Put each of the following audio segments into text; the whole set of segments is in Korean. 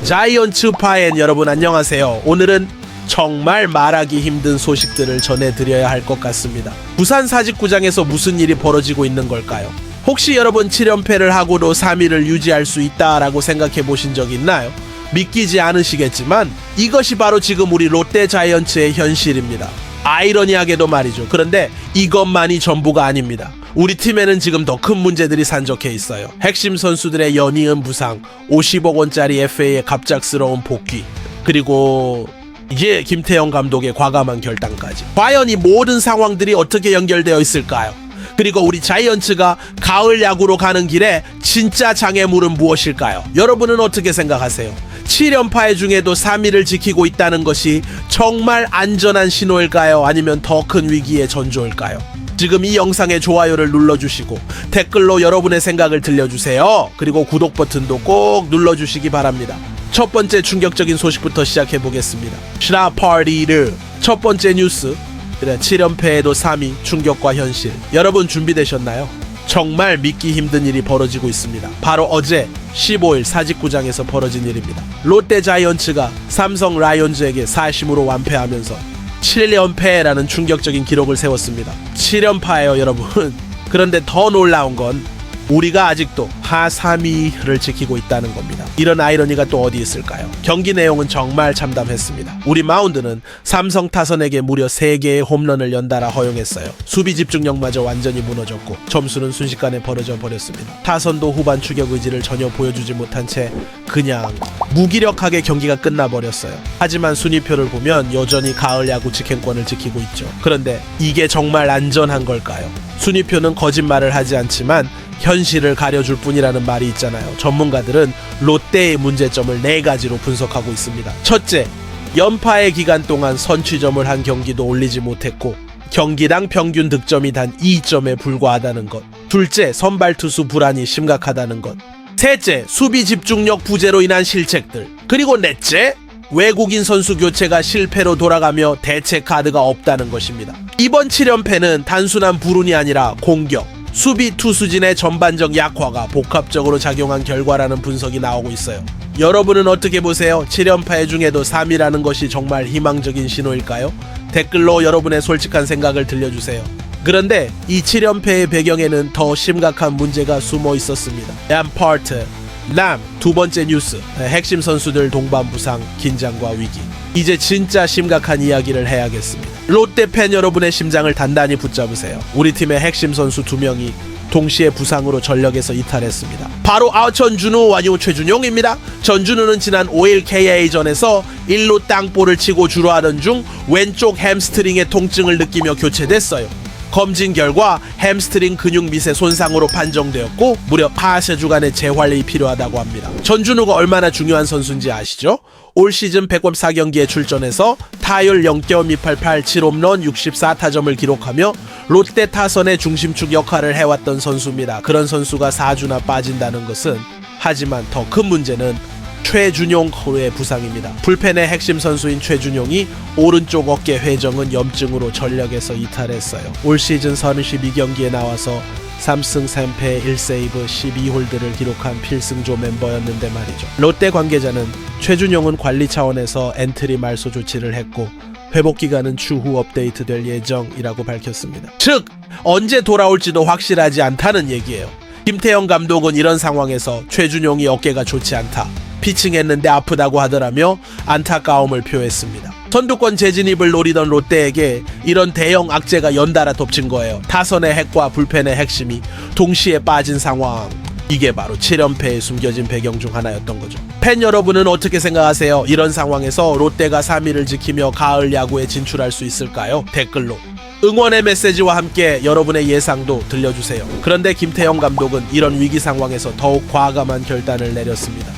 자이언츠 파엔 여러분 안녕하세요. 오늘은 정말 말하기 힘든 소식들을 전해드려야 할 것 같습니다. 부산 사직구장에서 무슨 일이 벌어지고 있는 걸까요? 혹시 여러분 7연패를 하고도 3위를 유지할 수 있다라고 생각해 보신 적 있나요? 믿기지 않으시겠지만 이것이 바로 지금 우리 롯데 자이언츠의 현실입니다. 아이러니하게도 말이죠. 그런데 이것만이 전부가 아닙니다. 우리 팀에는 지금 더 큰 문제들이 산적해 있어요. 핵심 선수들의 연이은 부상, 50억 원짜리 FA의 갑작스러운 복귀, 그리고 이제 김태형 감독의 과감한 결단까지. 과연 이 모든 상황들이 어떻게 연결되어 있을까요? 그리고 우리 자이언츠가 가을 야구로 가는 길에 진짜 장애물은 무엇일까요? 여러분은 어떻게 생각하세요? 7연패 중에도 3위를 지키고 있다는 것이 정말 안전한 신호일까요? 아니면 더 큰 위기의 전조일까요? 지금 이 영상에 좋아요를 눌러주시고 댓글로 여러분의 생각을 들려주세요. 그리고 구독 버튼도 꼭 눌러주시기 바랍니다. 첫 번째 충격적인 소식부터 시작해 보겠습니다. 슈라파리르 첫 번째 뉴스. 7연패에도 3위 충격과 현실. 여러분 준비되셨나요? 정말 믿기 힘든 일이 벌어지고 있습니다. 바로 어제 15일 사직구장에서 벌어진 일입니다. 롯데 자이언츠가 삼성 라이온즈에게 사심으로 완패하면서 7연패라는 충격적인 기록을 세웠습니다. 7연패예요 여러분. 그런데 더 놀라운 건 우리가 아직도 하 3위를 지키고 있다는 겁니다. 이런 아이러니가 또 어디 있을까요? 경기 내용은 정말 참담했습니다. 우리 마운드는 삼성 타선에게 무려 3개의 홈런을 연달아 허용했어요. 수비 집중력마저 완전히 무너졌고 점수는 순식간에 벌어져 버렸습니다. 타선도 후반 추격 의지를 전혀 보여주지 못한 채 그냥 무기력하게 경기가 끝나버렸어요. 하지만 순위표를 보면 여전히 가을 야구 직행권을 지키고 있죠. 그런데 이게 정말 안전한 걸까요? 순위표는 거짓말을 하지 않지만 현실을 가려줄 뿐이라는 말이 있잖아요. 전문가들은 롯데의 문제점을 4가지로 분석하고 있습니다. 첫째, 연파의 기간 동안 선취점을 한 경기도 올리지 못했고 경기당 평균 득점이 단 2점에 불과하다는 것. 둘째, 선발 투수 불안이 심각하다는 것. 셋째, 수비 집중력 부재로 인한 실책들. 그리고 넷째, 외국인 선수 교체가 실패로 돌아가며 대체 카드가 없다는 것입니다. 이번 7연패는 단순한 불운이 아니라 공격, 수비 투수진의 전반적 약화가 복합적으로 작용한 결과라는 분석이 나오고 있어요. 여러분은 어떻게 보세요? 7연패 중에도 3위라는 것이 정말 희망적인 신호일까요? 댓글로 여러분의 솔직한 생각을 들려주세요. 그런데 이 7연패의 배경에는 더 심각한 문제가 숨어 있었습니다. 램파트, 두 번째 뉴스. 핵심 선수들 동반 부상, 긴장과 위기. 이제 진짜 심각한 이야기를 해야겠습니다. 롯데 팬 여러분의 심장을 단단히 붙잡으세요. 우리 팀의 핵심 선수 2명이 동시에 부상으로 전력에서 이탈했습니다. 바로 전준우와 최준용입니다. 전준우는 지난 5일 KA전에서 1루 땅볼을 치고 주루하던 중 왼쪽 햄스트링의 통증을 느끼며 교체됐어요. 검진 결과 햄스트링 근육 미세 손상으로 판정되었고 무려 4주간의 재활이 필요하다고 합니다. 전준우가 얼마나 중요한 선수인지 아시죠? 올 시즌 104경기에 출전해서 타율 0.288, 7홈런 64타점을 기록하며 롯데 타선의 중심축 역할을 해왔던 선수입니다. 그런 선수가 4주나 빠진다는 것은, 하지만 더 큰 문제는 최준용 의 부상입니다. 불펜의 핵심 선수인 최준용이 오른쪽 어깨 회정은 염증으로 전력에서 이탈했어요. 올 시즌 32경기에 나와서 3승 3패 1세이브 12홀드를 기록한 필승조 멤버였는데 말이죠. 롯데 관계자는 최준용은 관리 차원에서 엔트리 말소 조치를 했고 회복 기간은 추후 업데이트될 예정이라고 밝혔습니다. 즉 언제 돌아올지도 확실하지 않다는 얘기예요. 김태형 감독은 이런 상황에서 최준용이 어깨가 좋지 않다, 피칭했는데 아프다고 하더라며 안타까움을 표했습니다. 선두권 재진입을 노리던 롯데에게 이런 대형 악재가 연달아 덮친 거예요. 타선의 핵과 불펜의 핵심이 동시에 빠진 상황. 이게 바로 7연패에 숨겨진 배경 중 하나였던 거죠. 팬 여러분은 어떻게 생각하세요? 이런 상황에서 롯데가 3위를 지키며 가을 야구에 진출할 수 있을까요? 댓글로 응원의 메시지와 함께 여러분의 예상도 들려주세요. 그런데 김태형 감독은 이런 위기 상황에서 더욱 과감한 결단을 내렸습니다.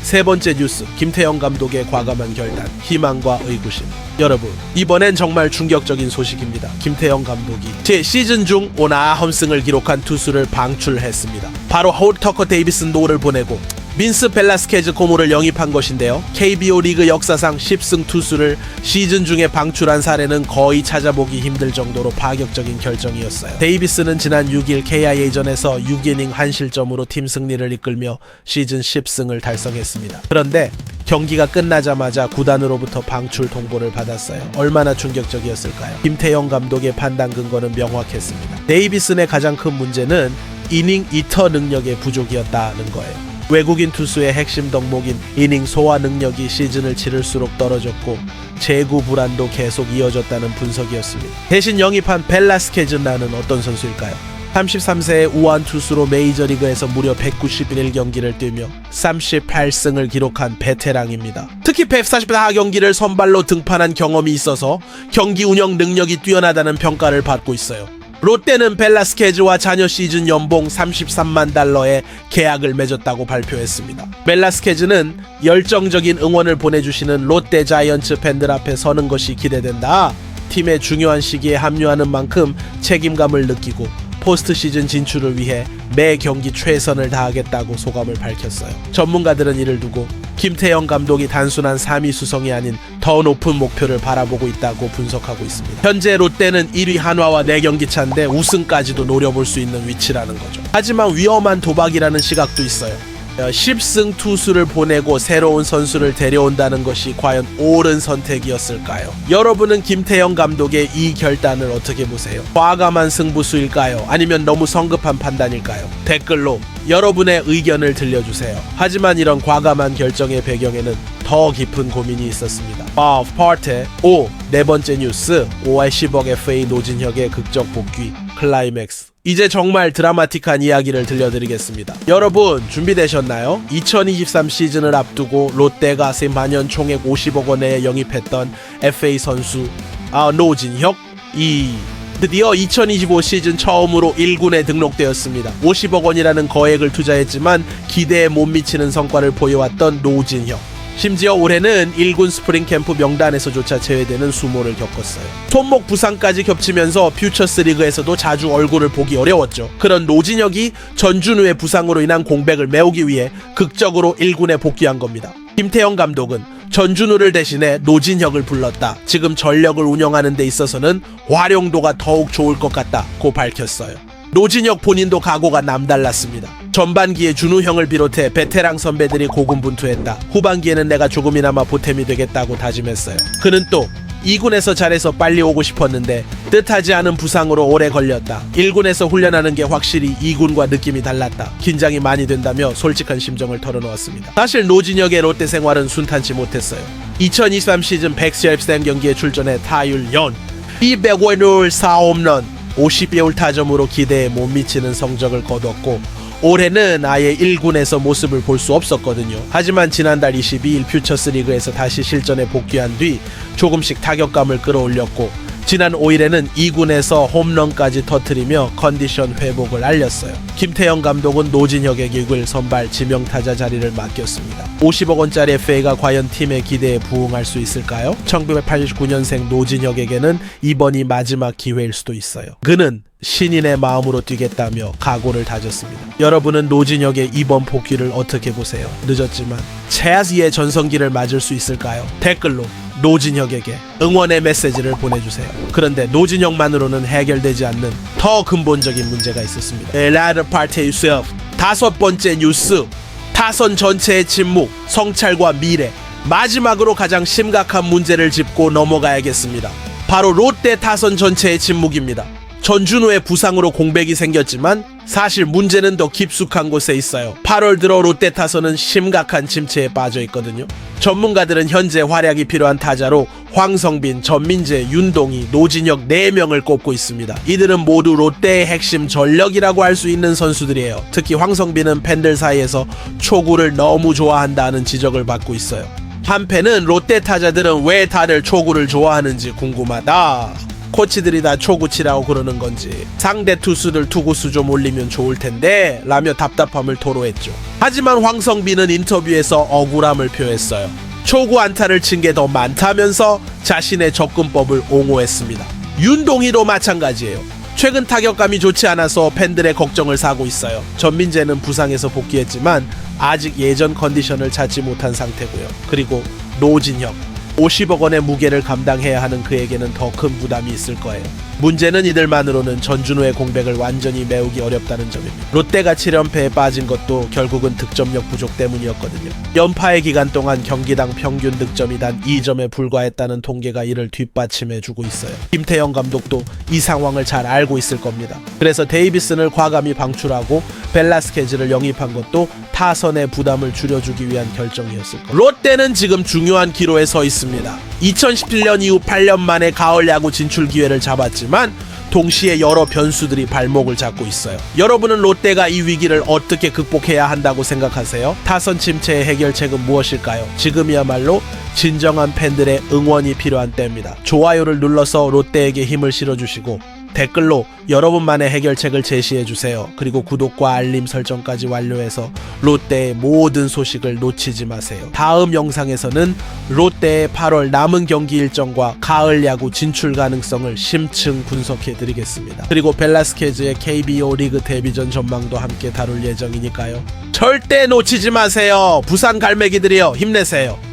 세 번째 뉴스. 김태형 감독의 과감한 결단, 희망과 의구심. 여러분, 이번엔 정말 충격적인 소식입니다. 김태형 감독이 제 시즌 중 9홈승을 기록한 투수를 방출했습니다. 바로 홀 터커 데이비슨 노를 보내고 민스 벨라스케즈 고무를 영입한 것인데요. KBO 리그 역사상 10승 투수를 시즌 중에 방출한 사례는 거의 찾아보기 힘들 정도로 파격적인 결정이었어요. 데이비스는 지난 6일 KIA전에서 6이닝 한 실점으로 팀 승리를 이끌며 시즌 10승을 달성했습니다. 그런데 경기가 끝나자마자 구단으로부터 방출 통보를 받았어요. 얼마나 충격적이었을까요? 김태형 감독의 판단 근거는 명확했습니다. 데이비슨의 가장 큰 문제는 이닝 이터 능력의 부족이었다는 거예요. 외국인 투수의 핵심 덕목인 이닝 소화 능력이 시즌을 치를수록 떨어졌고 제구 불안도 계속 이어졌다는 분석이었습니다. 대신 영입한 벨라스케즈라는 어떤 선수일까요? 33세의 우한 투수로 메이저리그에서 무려 191경기를 뛰며 38승을 기록한 베테랑입니다. 특히 144경기를 선발로 등판한 경험이 있어서 경기 운영 능력이 뛰어나다는 평가를 받고 있어요. 롯데는 벨라스케즈와 자녀 시즌 연봉 33만 달러의 계약을 맺었다고 발표했습니다. 벨라스케즈는 열정적인 응원을 보내주시는 롯데 자이언츠 팬들 앞에 서는 것이 기대된다. 팀의 중요한 시기에 합류하는 만큼 책임감을 느끼고 포스트 시즌 진출을 위해 매 경기 최선을 다하겠다고 소감을 밝혔어요. 전문가들은 이를 두고 김태형 감독이 단순한 3위 수성이 아닌 더 높은 목표를 바라보고 있다고 분석하고 있습니다. 현재 롯데는 1위 한화와 4경기 차인데 우승까지도 노려볼 수 있는 위치라는 거죠. 하지만 위험한 도박이라는 시각도 있어요. 10승 투수를 보내고 새로운 선수를 데려온다는 것이 과연 옳은 선택이었을까요? 여러분은 김태형 감독의 이 결단을 어떻게 보세요? 과감한 승부수일까요? 아니면 너무 성급한 판단일까요? 댓글로 여러분의 의견을 들려주세요. 하지만 이런 과감한 결정의 배경에는 더 깊은 고민이 있었습니다. 파트 5 네 번째 뉴스 5월 10억 FA 노진혁의 극적 복귀 클라이맥스. 이제 정말 드라마틱한 이야기를 들려드리겠습니다. 여러분 준비되셨나요? 2023 시즌을 앞두고 롯데가 심한년 총액 50억 원에 영입했던 FA 선수 노진혁 드디어 2025 시즌 처음으로 1군에 등록되었습니다. 50억 원이라는 거액을 투자했지만 기대에 못 미치는 성과를 보여왔던 노진혁. 심지어 올해는 1군 스프링 캠프 명단에서조차 제외되는 수모를 겪었어요. 손목 부상까지 겹치면서 퓨처스 리그에서도 자주 얼굴을 보기 어려웠죠. 그런 노진혁이 전준우의 부상으로 인한 공백을 메우기 위해 극적으로 1군에 복귀한 겁니다. 김태형 감독은 전준우를 대신해 노진혁을 불렀다. 지금 전력을 운영하는 데 있어서는 활용도가 더욱 좋을 것 같다고 밝혔어요. 노진혁 본인도 각오가 남달랐습니다. 전반기에 준우 형을 비롯해 베테랑 선배들이 고군분투했다. 후반기에는 내가 조금이나마 보탬이 되겠다고 다짐했어요. 그는 또 2군에서 잘해서 빨리 오고 싶었는데 뜻하지 않은 부상으로 오래 걸렸다. 1군에서 훈련하는 게 확실히 2군과 느낌이 달랐다. 긴장이 많이 된다며 솔직한 심정을 털어놓았습니다. 사실 노진혁의 롯데 생활은 순탄치 못했어요. 2023 시즌 110생 경기에 출전해 타율 연 200홀 4홈런 50배울 타점으로 기대에 못 미치는 성적을 거뒀고 올해는 아예 1군에서 모습을 볼 수 없었거든요. 하지만 지난달 22일 퓨처스 리그에서 다시 실전에 복귀한 뒤 조금씩 타격감을 끌어올렸고 지난 5일에는 2군에서 홈런까지 터뜨리며 컨디션 회복을 알렸어요. 김태형 감독은 노진혁에게 6일 선발 지명타자 자리를 맡겼습니다. 50억 원짜리 FA가 과연 팀의 기대에 부응할 수 있을까요? 1989년생 노진혁에게는 이번이 마지막 기회일 수도 있어요. 그는 신인의 마음으로 뛰겠다며 각오를 다졌습니다. 여러분은 노진혁의 이번 복귀를 어떻게 보세요? 늦었지만 최하위의 전성기를 맞을 수 있을까요? 댓글로 노진혁에게 응원의 메시지를 보내주세요. 그런데 노진혁만으로는 해결되지 않는 더 근본적인 문제가 있었습니다. 라드 파트 유스업 5번째 뉴스 타선 전체의 침묵, 성찰과 미래. 마지막으로 가장 심각한 문제를 짚고 넘어가야겠습니다. 바로 롯데 타선 전체의 침묵입니다. 전준우의 부상으로 공백이 생겼지만 사실 문제는 더 깊숙한 곳에 있어요. 8월 들어 롯데 타선은 심각한 침체에 빠져 있거든요. 전문가들은 현재 활약이 필요한 타자로 황성빈, 전민재, 윤동희, 노진혁 4명을 꼽고 있습니다. 이들은 모두 롯데의 핵심 전력이라고 할 수 있는 선수들이에요. 특히 황성빈은 팬들 사이에서 초구를 너무 좋아한다는 지적을 받고 있어요. 한편은 롯데 타자들은 왜 다들 초구를 좋아하는지 궁금하다. 코치들이 다 초구치라고 그러는 건지 상대 투수들 투구수 좀 올리면 좋을 텐데 라며 답답함을 토로했죠. 하지만 황성빈은 인터뷰에서 억울함을 표했어요. 초구 안타를 친 게 더 많다면서 자신의 접근법을 옹호했습니다. 윤동희도 마찬가지예요. 최근 타격감이 좋지 않아서 팬들의 걱정을 사고 있어요. 전민재는 부상에서 복귀했지만 아직 예전 컨디션을 찾지 못한 상태고요. 그리고 노진혁 50억 원의 무게를 감당해야 하는 그에게는 더 큰 부담이 있을 거예요. 문제는 이들만으로는 전준호의 공백을 완전히 메우기 어렵다는 점입니다. 롯데가 7연패에 빠진 것도 결국은 득점력 부족 때문이었거든요. 연파의 기간 동안 경기당 평균 득점이 단 2점에 불과했다는 통계가 이를 뒷받침해주고 있어요. 김태형 감독도 이 상황을 잘 알고 있을 겁니다. 그래서 데이비슨을 과감히 방출하고 벨라스케즈를 영입한 것도 타선의 부담을 줄여주기 위한 결정이었을 거예요. 롯데는 지금 중요한 기로에 서 있습니다. 2017년 이후 8년 만에 가을 야구 진출 기회를 잡았지만 동시에 여러 변수들이 발목을 잡고 있어요. 여러분은 롯데가 이 위기를 어떻게 극복해야 한다고 생각하세요? 타선 침체의 해결책은 무엇일까요? 지금이야말로 진정한 팬들의 응원이 필요한 때입니다. 좋아요를 눌러서 롯데에게 힘을 실어주시고 댓글로 여러분만의 해결책을 제시해주세요. 그리고 구독과 알림 설정까지 완료해서 롯데의 모든 소식을 놓치지 마세요. 다음 영상에서는 롯데의 8월 남은 경기 일정과 가을 야구 진출 가능성을 심층 분석해드리겠습니다. 그리고 벨라스케즈의 KBO 리그 데뷔전 전망도 함께 다룰 예정이니까요. 절대 놓치지 마세요. 부산 갈매기들이여 힘내세요.